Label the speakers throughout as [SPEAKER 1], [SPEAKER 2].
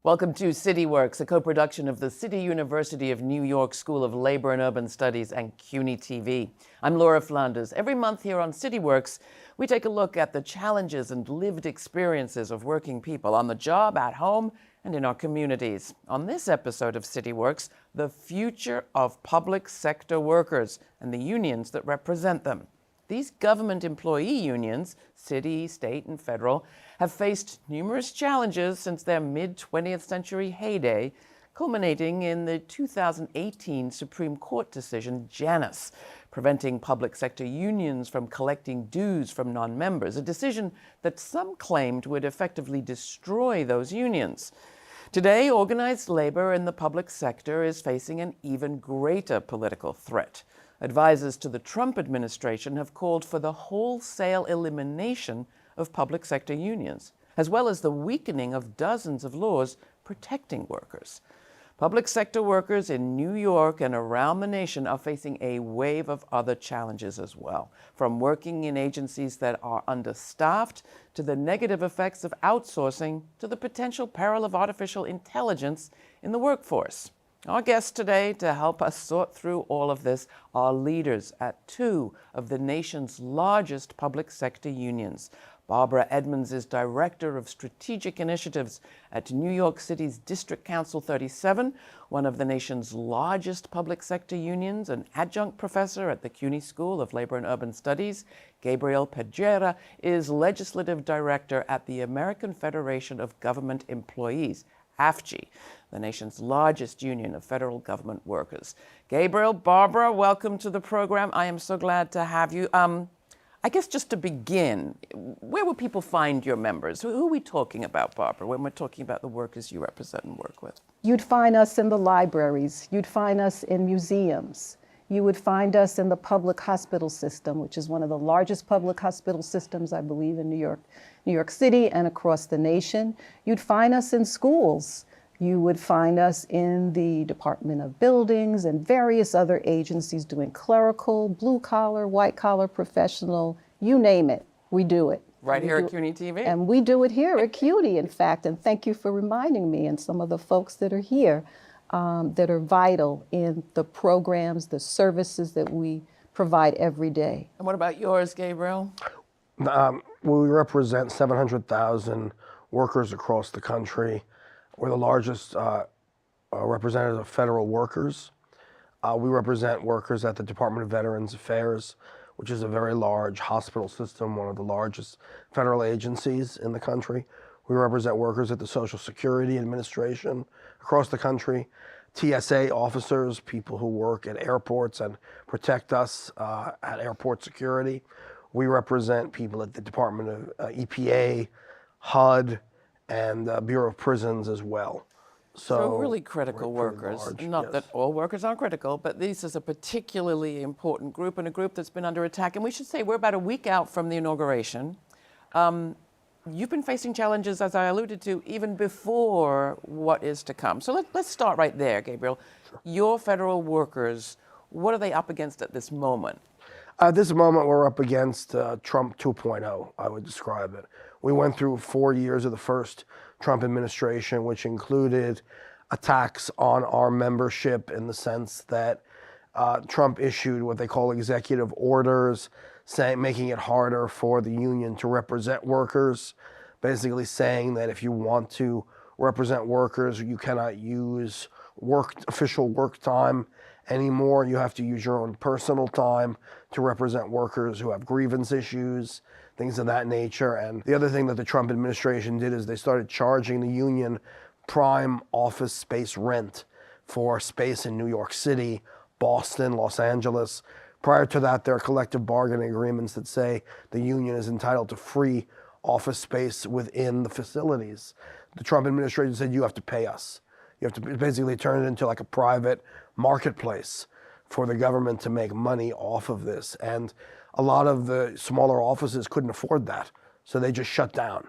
[SPEAKER 1] Welcome to CityWorks, a co-production of the City University of New York School of Labor and Urban Studies and CUNY TV. I'm Laura Flanders. Every month here on CityWorks, we take a look at the challenges and lived experiences of working people on the job, at home, and in our communities. On this episode of CityWorks, the future of public sector workers and the unions that represent them. These government employee unions, city, state, and federal, have faced numerous challenges since their mid-20th century heyday, culminating in the 2018 Supreme Court decision, Janus, preventing public sector unions from collecting dues from non-members, a decision that some claimed would effectively destroy those unions. Today, organized labor in the public sector is facing an even greater political threat. Advisors to the Trump administration have called for the wholesale elimination of public sector unions, as well as the weakening of dozens of laws protecting workers. Public sector workers in New York and around the nation are facing a wave of other challenges as well, from working in agencies that are understaffed to the negative effects of outsourcing to the potential peril of artificial intelligence in the workforce. Our guests today to help us sort through all of this are leaders at two of the nation's largest public sector unions. Barbara Edmonds is Director of Strategic Initiatives at New York City's District Council 37, one of the nation's largest public sector unions, an adjunct professor at the CUNY School of Labor and Urban Studies. Gabriel Pedreira is Legislative Director at the American Federation of Government Employees, AFGE, the nation's largest union of federal government workers. Gabriel, Barbara, welcome to the program. I am so glad to have you. I guess just to begin, where will people find your members? Who are we talking about, Barbara, when we're talking about the workers you represent and work with?
[SPEAKER 2] You'd find us in the libraries. You'd find us in museums. You would find us in the public hospital system, which is one of the largest public hospital systems, I believe, in New York City and across the nation. You'd find us in schools. You would find us in the Department of Buildings and various other agencies doing clerical, blue-collar, white-collar, professional, you name it, we do it.
[SPEAKER 1] Right here at CUNY TV?
[SPEAKER 2] And we do it here at CUNY, in fact, and thank you for reminding me and some of the folks that are here that are vital in the programs, the services that we provide every day.
[SPEAKER 1] And what about yours, Gabriel?
[SPEAKER 3] We represent 700,000 workers across the country. We're the largest representative of federal workers. We represent workers at the Department of Veterans Affairs, which is a very large hospital system, one of the largest federal agencies in the country. We represent workers at the Social Security Administration across the country, TSA officers, people who work at airports and protect us at airport security. We represent people at the Department of EPA, HUD, and Bureau of Prisons as well.
[SPEAKER 1] So really critical workers.
[SPEAKER 3] Large,
[SPEAKER 1] Not
[SPEAKER 3] yes.
[SPEAKER 1] that all workers are critical, but this is a particularly important group and a group that's been under attack. And we should say we're about a week out from the inauguration. You've been facing challenges, as I alluded to, even before what is to come. So let's start right there, Gabriel. Sure. Your federal workers, what are they up against at this moment?
[SPEAKER 3] At this moment, we're up against Trump 2.0, I would describe it. We went through 4 years of the first Trump administration, which included attacks on our membership in the sense that Trump issued what they call executive orders, making it harder for the union to represent workers, basically saying that if you want to represent workers, you cannot use official work time anymore. You have to use your own personal time to represent workers who have grievance issues, things of that nature. And the other thing that the Trump administration did is they started charging the union prime office space rent for space in New York City, Boston, Los Angeles. Prior to that, there are collective bargaining agreements that say the union is entitled to free office space within the facilities. The Trump administration said, you have to pay us. You have to basically turn it into like a private marketplace for the government to make money off of this. And a lot of the smaller offices couldn't afford that, so they just shut down.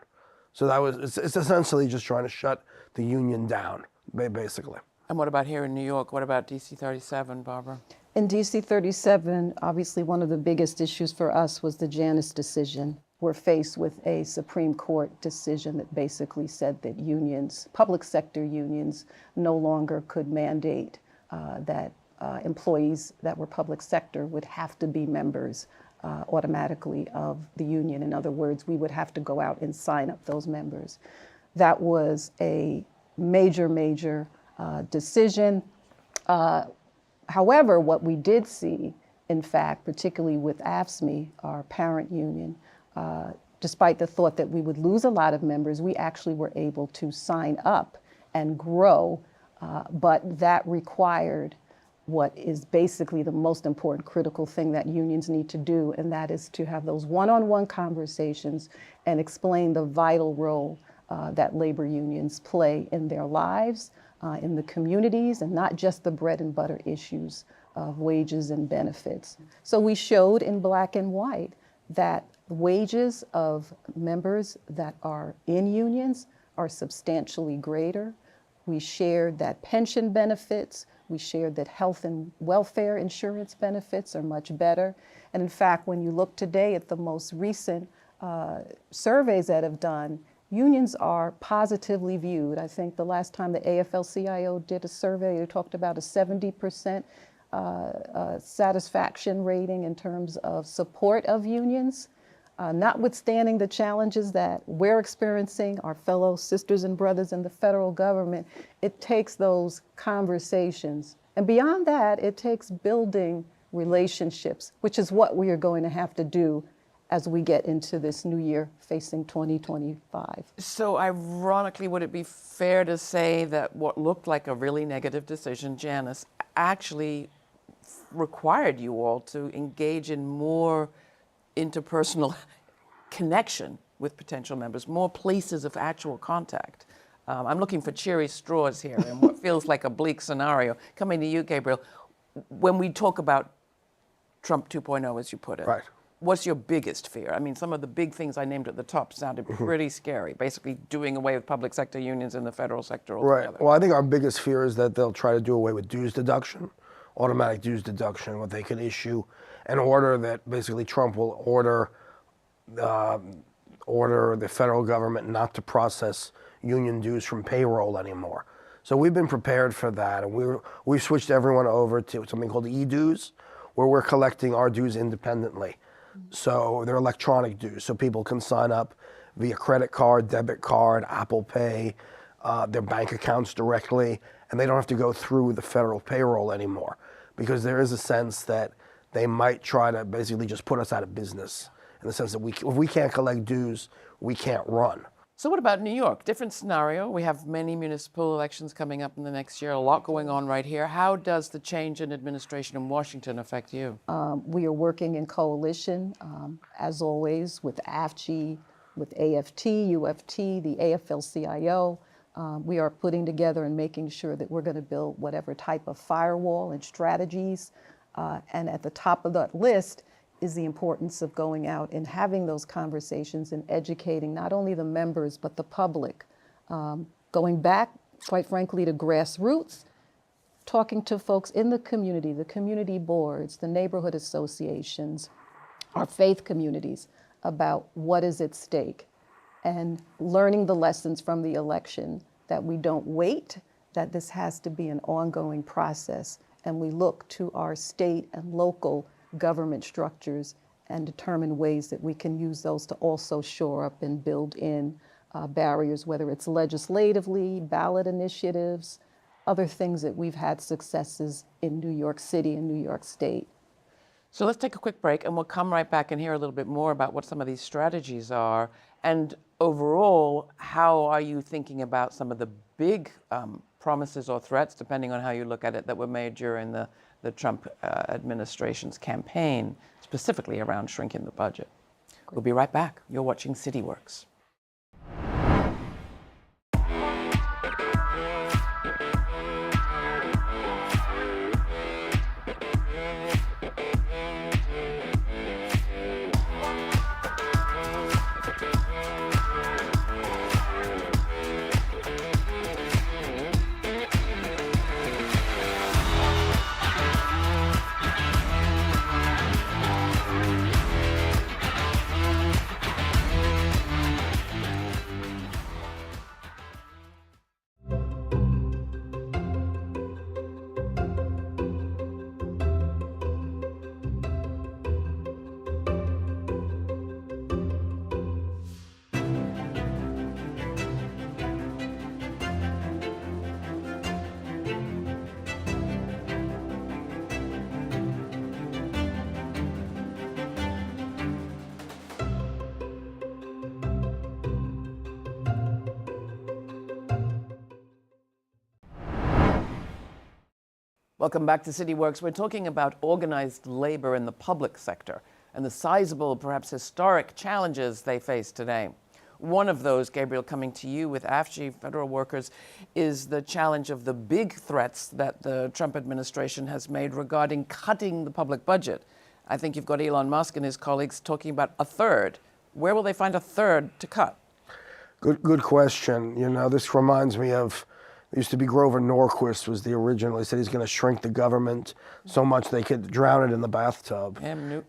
[SPEAKER 3] So it's essentially just trying to shut the union down, basically.
[SPEAKER 1] And what about here in New York? What about DC 37, Barbara?
[SPEAKER 2] In DC 37, obviously one of the biggest issues for us was the Janus decision. were faced with a Supreme Court decision that basically said that unions, public sector unions, no longer could mandate that employees that were public sector would have to be members automatically of the union. In other words, we would have to go out and sign up those members. That was a major decision. However, what we did see, in fact, particularly with AFSCME, our parent union, despite the thought that we would lose a lot of members, we actually were able to sign up and grow, but that required what is basically the most important critical thing that unions need to do, and that is to have those one-on-one conversations and explain the vital role that labor unions play in their lives, in the communities, and not just the bread and butter issues of wages and benefits. So we showed in black and white that wages of members that are in unions are substantially greater. We shared that pension benefits, we shared that health and welfare insurance benefits are much better. And in fact, when you look today at the most recent surveys that have done, unions are positively viewed. I think the last time the AFL-CIO did a survey, they talked about a 70% satisfaction rating in terms of support of unions. Notwithstanding the challenges that we're experiencing, our fellow sisters and brothers in the federal government, it takes those conversations. And beyond that, it takes building relationships, which is what we are going to have to do as we get into this new year facing 2025.
[SPEAKER 1] So ironically, would it be fair to say that what looked like a really negative decision, Janus, actually required you all to engage in more interpersonal connection with potential members, more places of actual contact? I'm looking for cheery straws here in what feels like a bleak scenario. Coming to you, Gabriel, when we talk about Trump 2.0, as you put it,
[SPEAKER 3] Right.
[SPEAKER 1] What's your biggest fear? I mean, some of the big things I named at the top sounded pretty scary, basically doing away with public sector unions in the federal sector altogether.
[SPEAKER 3] Right. Well, I think our biggest fear is that they'll try to do away with dues deduction, automatic dues deduction, what they could issue an order that basically Trump will order the federal government not to process union dues from payroll anymore. So we've been prepared for that, and we've switched everyone over to something called e-dues, where we're collecting our dues independently. So they're electronic dues, so people can sign up via credit card, debit card, Apple Pay, their bank accounts directly, and they don't have to go through the federal payroll anymore, because there is a sense that they might try to basically just put us out of business, in the sense that if we can't collect dues, we can't run.
[SPEAKER 1] So what about New York? Different scenario. We have many municipal elections coming up in the next year, a lot going on right here. How does the change in administration in Washington affect you?
[SPEAKER 2] We are working in coalition, as always, with AFG, with AFT, UFT, the AFL-CIO. We are putting together and making sure that we're going to build whatever type of firewall and strategies. And at the top of that list is the importance of going out and having those conversations and educating not only the members, but the public. Going back, quite frankly, to grassroots, talking to folks in the community boards, the neighborhood associations, our faith communities about what is at stake, and learning the lessons from the election, that we don't wait, that this has to be an ongoing process, and we look to our state and local government structures and determine ways that we can use those to also shore up and build in barriers, whether it's legislatively, ballot initiatives, other things that we've had successes in New York City and New York State.
[SPEAKER 1] So let's take a quick break, and we'll come right back and hear a little bit more about what some of these strategies are. And overall, how are you thinking about some of the big promises or threats, depending on how you look at it, that were made during the Trump administration's campaign, specifically around shrinking the budget? We'll be right back. You're watching CityWorks. Welcome back to CityWorks. We're talking about organized labor in the public sector and the sizable, perhaps historic challenges they face today. One of those, Gabriel, coming to you with AFSCME federal workers, is the challenge of the big threats that the Trump administration has made regarding cutting the public budget. I think you've got Elon Musk and his colleagues talking about a third. Where will they find a third to cut?
[SPEAKER 3] Good question. You know, this reminds me of, there used to be Grover Norquist was the original. He said he's going to shrink the government so much they could drown it in the bathtub.
[SPEAKER 1] One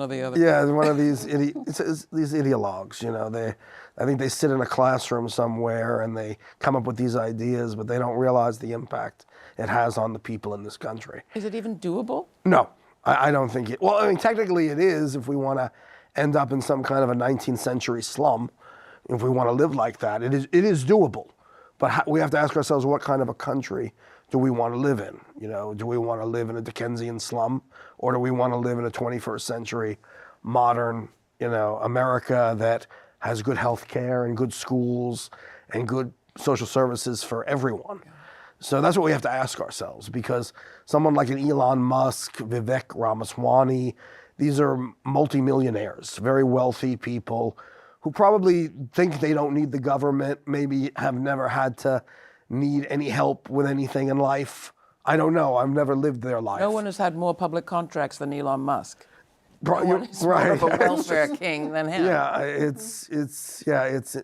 [SPEAKER 1] or the other.
[SPEAKER 3] Yeah, one of these these ideologues. You know, I think they sit in a classroom somewhere and they come up with these ideas, but they don't realize the impact it has on the people in this country.
[SPEAKER 1] Is it even doable?
[SPEAKER 3] No, I don't think it. Well, I mean, technically it is if we want to end up in some kind of a 19th century slum. If we want to live like that, it is doable. But we have to ask ourselves, what kind of a country do we want to live in? You know, do we want to live in a Dickensian slum, or do we want to live in a 21st century modern, you know, America that has good health care and good schools and good social services for everyone? So that's what we have to ask ourselves, because someone like an Elon Musk, Vivek Ramaswamy, these are multimillionaires, very wealthy people who probably think they don't need the government, maybe have never had to need any help with anything in life. I don't know. I've never lived their life.
[SPEAKER 1] No one has had more public contracts than Elon Musk.
[SPEAKER 3] Right.
[SPEAKER 1] No one is more of a welfare king than him.
[SPEAKER 3] Yeah, it's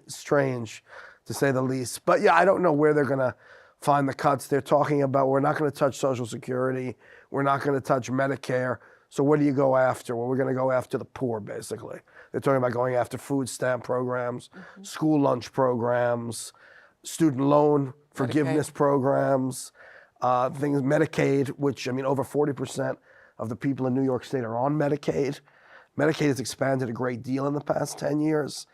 [SPEAKER 3] strange to say the least. But yeah, I don't know where they're going to find the cuts. They're talking about we're not going to touch Social Security. We're not going to touch Medicare. So what do you go after? Well, we're going to go after the poor, basically. They're talking about going after food stamp programs, school lunch programs, student loan forgiveness programs, things, Medicaid, which, I mean, over 40% of the people in New York State are on Medicaid. Medicaid has expanded a great deal in the past 10 years.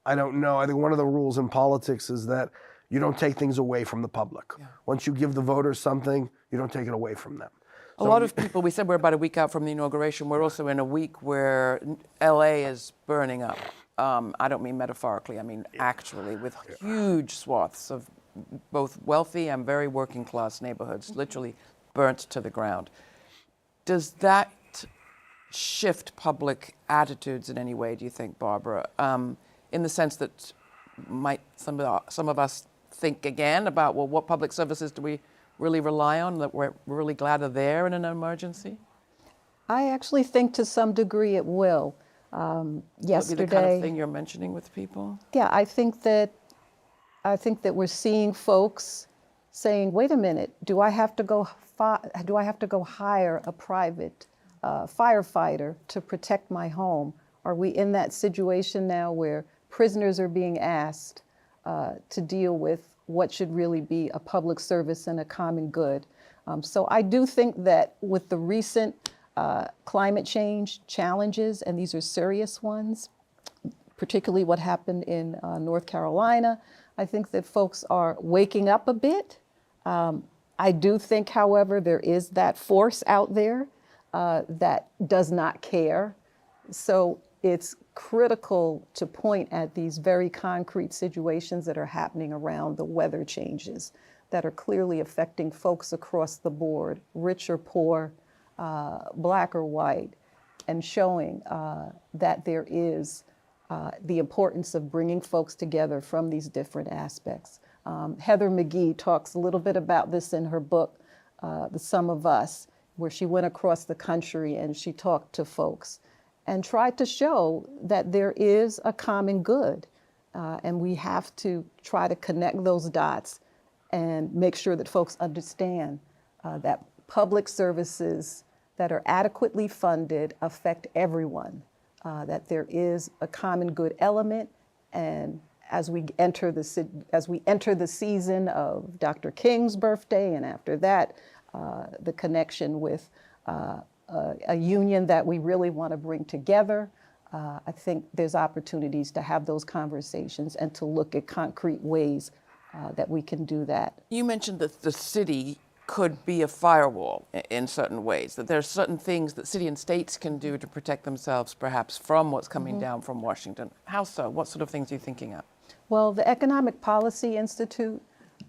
[SPEAKER 3] I don't know. I think one of the rules in politics is that you don't take things away from the public. Yeah. Once you give the voters something, you don't take it away from them.
[SPEAKER 1] A lot of people, we said we're about a week out from the inauguration. We're also in a week where LA is burning up. I don't mean metaphorically, I mean actually, with huge swaths of both wealthy and very working class neighborhoods literally burnt to the ground. Does that shift public attitudes in any way, do you think, Barbara? In the sense that might some of us think again about, well, what public services do we really rely on, that we're really glad are there in an emergency?
[SPEAKER 2] I actually think to some degree it will. Yesterday,
[SPEAKER 1] the kind of thing you're mentioning with people?
[SPEAKER 2] Yeah, I think that we're seeing folks saying, "Wait a minute, do I have to go hire a private firefighter to protect my home? Are we in that situation now where prisoners are being asked to deal with what should really be a public service and a common good?" So I do think that with the recent climate change challenges, and these are serious ones, particularly what happened in North Carolina, I think that folks are waking up a bit. I do think, however, there is that force out there that does not care. So it's critical to point at these very concrete situations that are happening around the weather changes that are clearly affecting folks across the board, rich or poor, black or white, and showing that there is the importance of bringing folks together from these different aspects. Heather McGhee talks a little bit about this in her book, The Sum of Us, where she went across the country and she talked to folks and tried to show that there is a common good, and we have to try to connect those dots and make sure that folks understand that public services that are adequately funded affect everyone, that there is a common good element, and as we enter the season of Dr. King's birthday, and after that, the connection with a union that we really want to bring together, I think there's opportunities to have those conversations and to look at concrete ways that we can do that.
[SPEAKER 1] You mentioned that the city could be a firewall in certain ways, that there are certain things that city and states can do to protect themselves perhaps from what's coming down from Washington. How so? What sort of things are you thinking of?
[SPEAKER 2] Well, the Economic Policy Institute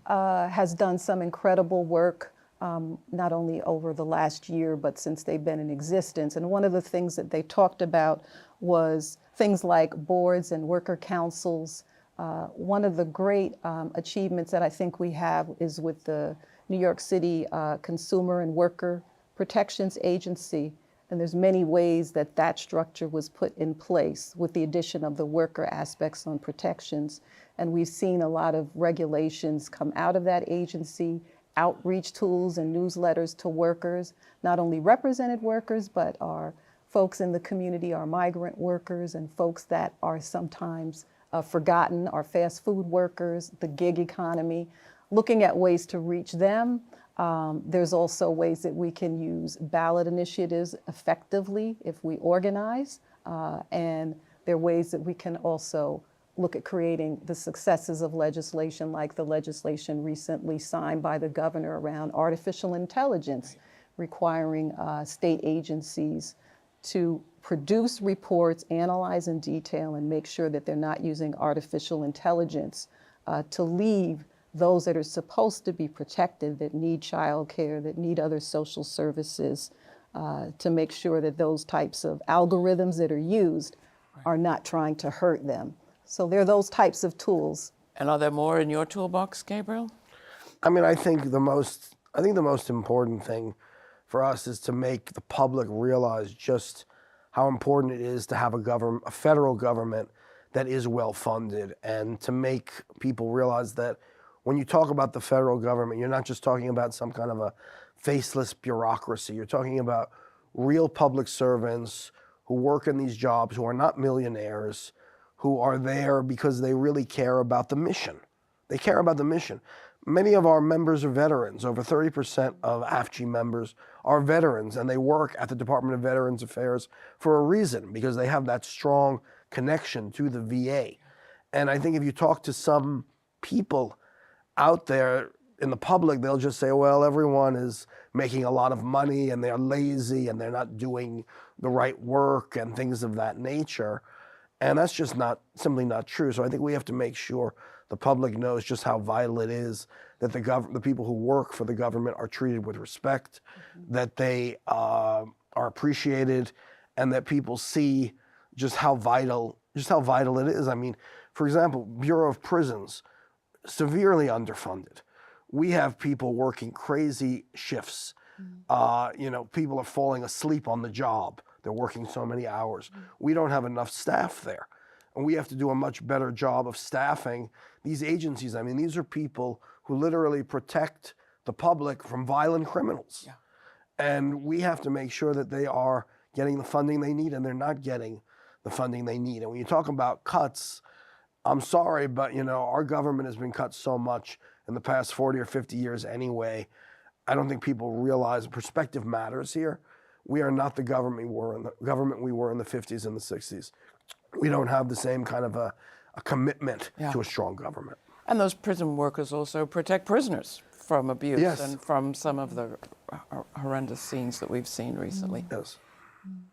[SPEAKER 2] has done some incredible work not only over the last year, but since they've been in existence. And one of the things that they talked about was things like boards and worker councils. One of the great achievements that I think we have is with the New York City Consumer and Worker Protections Agency. And there's many ways that that structure was put in place with the addition of the worker aspects on protections. And we've seen a lot of regulations come out of that agency, outreach tools and newsletters to workers, not only represented workers, but our folks in the community, our migrant workers and folks that are sometimes forgotten, our fast food workers, the gig economy, looking at ways to reach them. There's also ways that we can use ballot initiatives effectively if we organize, and there are ways that we can also look at creating the successes of legislation, like the legislation recently signed by the governor around artificial intelligence, requiring state agencies to produce reports, analyze in detail, and make sure that they're not using artificial intelligence to leave those that are supposed to be protected, that need childcare, that need other social services, to make sure that those types of algorithms that are used are not trying to hurt them. So there are those types of tools.
[SPEAKER 1] And are there more in your toolbox, Gabriel?
[SPEAKER 3] I mean, I think the most important thing for us is to make the public realize just how important it is to have a federal government that is well funded, and to make people realize that when you talk about the federal government, you're not just talking about some kind of a faceless bureaucracy. You're talking about real public servants who work in these jobs, who are not millionaires, who are there because they really care about the mission. They care about the mission. Many of our members are veterans. Over 30% of AFG members are veterans, and they work at the Department of Veterans Affairs for a reason, because they have that strong connection to the VA. And I think if you talk to some people out there in the public, they'll just say, well, everyone is making a lot of money and they're lazy and they're not doing the right work and things of that nature. And that's just simply not true. So I think we have to make sure the public knows just how vital it is that the people who work for the government are treated with respect, that they are appreciated, and that people see just how vital it is. I mean, for example, Bureau of Prisons, severely underfunded. We have people working crazy shifts. People are falling asleep on the job. They're working so many hours. We don't have enough staff there. And we have to do a much better job of staffing these agencies. I mean, these are people who literally protect the public from violent criminals. Yeah. And we have to make sure that they are getting the funding they need, and they're not getting the funding they need. And when you talk about cuts, I'm sorry, but our government has been cut so much in the past 40 or 50 years anyway. I don't think people realize perspective matters here. We are not the government we were in the 50s and the 60s. We don't have the same kind of a commitment to a strong government.
[SPEAKER 1] And those prison workers also protect prisoners from abuse and from some of the horrendous scenes that we've seen recently.
[SPEAKER 3] Yes.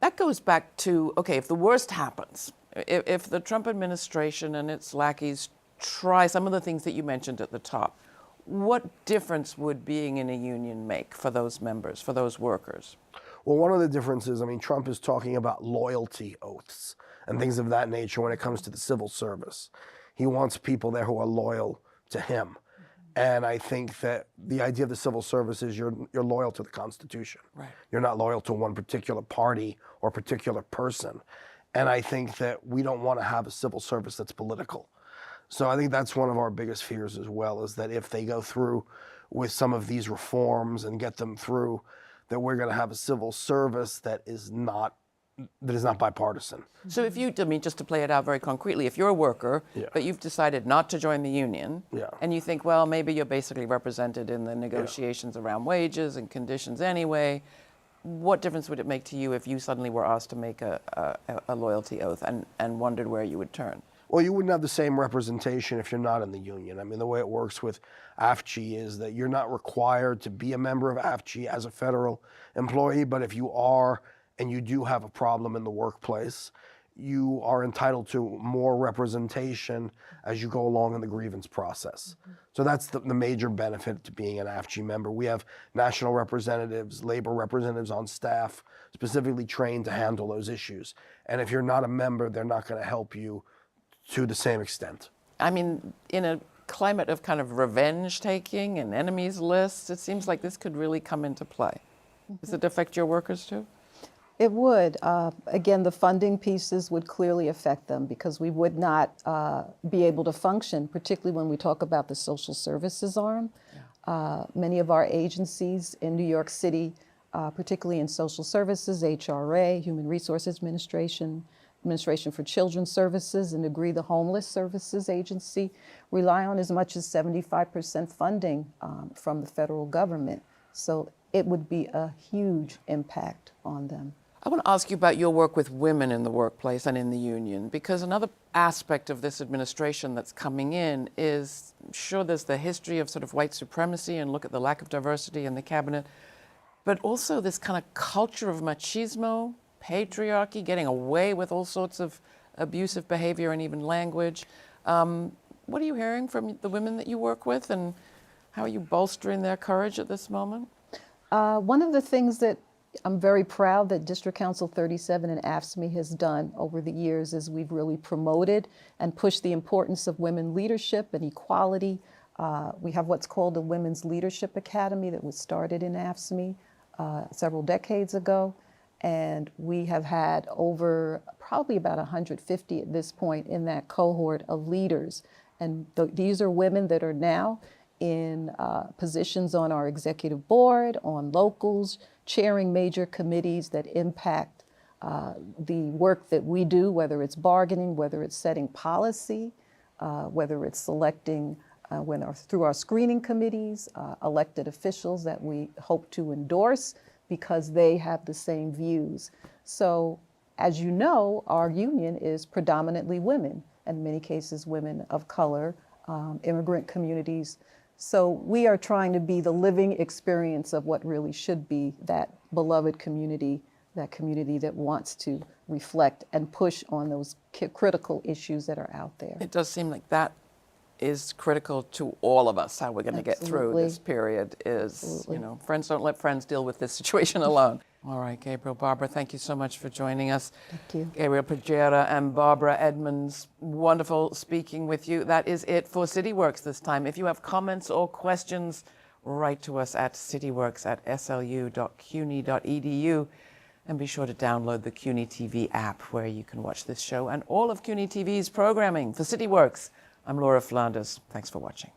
[SPEAKER 1] That goes back to, okay, if the worst happens, if the Trump administration and its lackeys try some of the things that you mentioned at the top, what difference would being in a union make for those members, for those workers?
[SPEAKER 3] Well, one of the differences, Trump is talking about loyalty oaths and things of that nature when it comes to the civil service. He wants people there who are loyal to him. And I think that the idea of the civil service is you're loyal to the Constitution. Right. You're not loyal to one particular party or particular person. And I think that we don't want to have a civil service that's political. So I think that's one of our biggest fears as well, is that if they go through with some of these reforms and get them through, that we're going to have a civil service that is not bipartisan.
[SPEAKER 1] So if just to play it out very concretely, if you're a worker, but you've decided not to join the union, and you think, well, maybe you're basically represented in the negotiations around wages and conditions anyway, what difference would it make to you if you suddenly were asked to make a loyalty oath and wondered where you would turn?
[SPEAKER 3] Well, you wouldn't have the same representation if you're not in the union. The way it works with AFG is that you're not required to be a member of AFG as a federal employee, but if you are and you do have a problem in the workplace, you are entitled to more representation as you go along in the grievance process. So that's the major benefit to being an AFG member. We have national representatives, labor representatives on staff, specifically trained to handle those issues. And if you're not a member, they're not going to help you to the same extent.
[SPEAKER 1] I mean, in a climate of kind of revenge taking and enemies lists, it seems like this could really come into play. Does it affect your workers too?
[SPEAKER 2] It would. Again, the funding pieces would clearly affect them because we would not be able to function, particularly when we talk about the social services arm. Many of our agencies in New York City, particularly in social services, HRA, Human Resources Administration, Administration for Children's Services, and Degree the Homeless Services Agency, rely on as much as 75% funding from the federal government. So it would be a huge impact on them.
[SPEAKER 1] I want to ask you about your work with women in the workplace and in the union, because another aspect of this administration that's coming in is, sure, there's the history of sort of white supremacy and look at the lack of diversity in the cabinet, but also this kind of culture of machismo, patriarchy, getting away with all sorts of abusive behavior and even language. What are you hearing from the women that you work with, and how are you bolstering their courage at this moment?
[SPEAKER 2] One of the things that I'm very proud that District Council 37 and AFSCME has done over the years is we've really promoted and pushed the importance of women leadership and equality. We have what's called the Women's Leadership Academy that was started in AFSCME several decades ago. And we have had over probably about 150 at this point in that cohort of leaders. And these are women that are now in positions on our executive board, on locals, chairing major committees that impact the work that we do, whether it's bargaining, whether it's setting policy, whether it's selecting through our screening committees, elected officials that we hope to endorse because they have the same views. So, as you know, our union is predominantly women, and in many cases women of color, immigrant communities. So we are trying to be the living experience of what really should be that beloved community, that community that wants to reflect and push on those critical issues that are out there.
[SPEAKER 1] It does seem like that is critical to all of us. How we're going to get through this period is, you know, friends don't let friends deal with this situation alone. All right, Gabriel, Barbara, thank you so much for joining us.
[SPEAKER 2] Thank you.
[SPEAKER 1] Gabriel Pedreira and Barbara Edmonds, wonderful speaking with you. That is it for CityWorks this time. If you have comments or questions, write to us at cityworks@slu.cuny.edu. And be sure to download the CUNY TV app where you can watch this show and all of CUNY TV's programming. For CityWorks, I'm Laura Flanders. Thanks for watching.